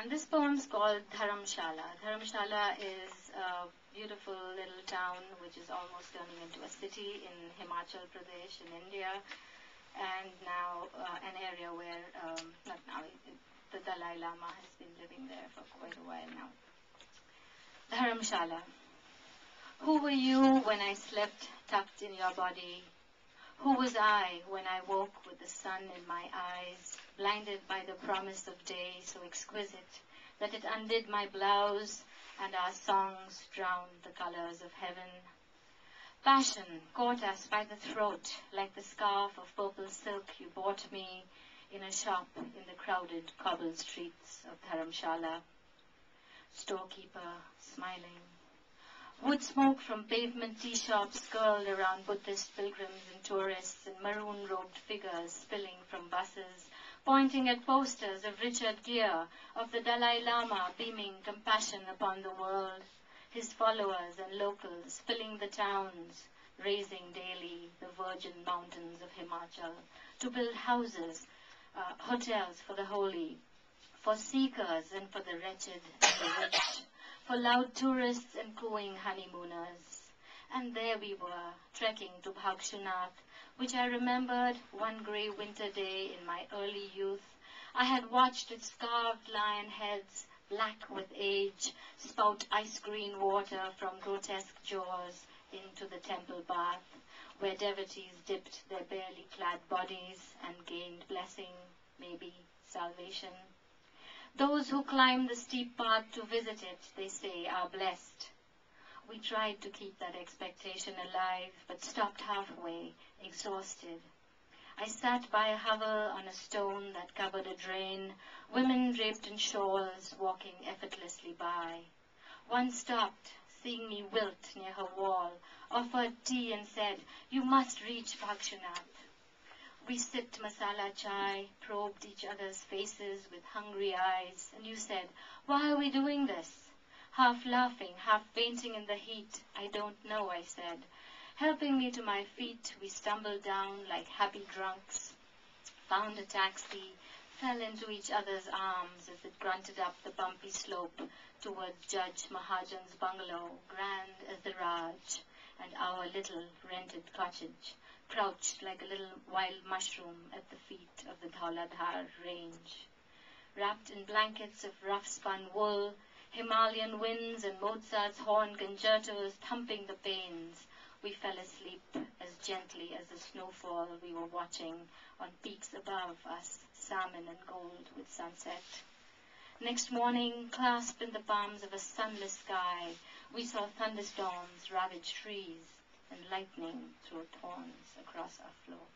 And this poem is called Dharamsala. Dharamsala is a beautiful little town which is almost turning into a city in Himachal Pradesh in India, and now an area where, not now, the Dalai Lama has been living there for quite a while now. Dharamsala. Who were you when I slept tucked in your body? Who was I when I woke with the sun in my eyes, blinded by the promise of day so exquisite that it undid my blouse and our songs drowned the colors of heaven? Passion caught us by the throat like the scarf of purple silk you bought me in a shop in the crowded cobbled streets of Dharamsala. Storekeeper smiling. Wood smoke from pavement tea shops curled around Buddhist pilgrims and tourists and maroon-robed figures spilling from buses, pointing at posters of Richard Gere, of the Dalai Lama beaming compassion upon the world, his followers and locals filling the towns, raising daily the virgin mountains of Himachal to build houses, hotels for the holy, for seekers and for the wretched and the rich, for loud tourists and cooing honeymooners. And there we were, trekking to Bhakshunath, which I remembered one grey winter day in my early youth. I had watched its carved lion heads, black with age, spout ice-green water from grotesque jaws into the temple bath, where devotees dipped their barely clad bodies and gained blessing, maybe salvation. Those who climb the steep path to visit it, they say, are blessed. We tried to keep that expectation alive, but stopped halfway, exhausted. I sat by a hovel on a stone that covered a drain, women draped in shawls walking effortlessly by. One stopped, seeing me wilt near her wall, offered tea and said, "You must reach Bhakshunath." We sipped masala chai, probed each other's faces with hungry eyes, and you said, "Why are we doing this?" Half laughing, half fainting in the heat. "I don't know," I said. Helping me to my feet, we stumbled down like happy drunks, found a taxi, fell into each other's arms as it grunted up the bumpy slope towards Judge Mahajan's bungalow, grand as the Raj, and our little rented cottage, crouched like a little wild mushroom at the feet of the Dhauladhar range. Wrapped in blankets of rough-spun wool, Himalayan winds and Mozart's horn concertos thumping the panes, we fell asleep as gently as the snowfall we were watching on peaks above us, salmon and gold with sunset. Next morning, clasped in the palms of a sunless sky, we saw thunderstorms ravage trees and lightning throw thorns across our floor.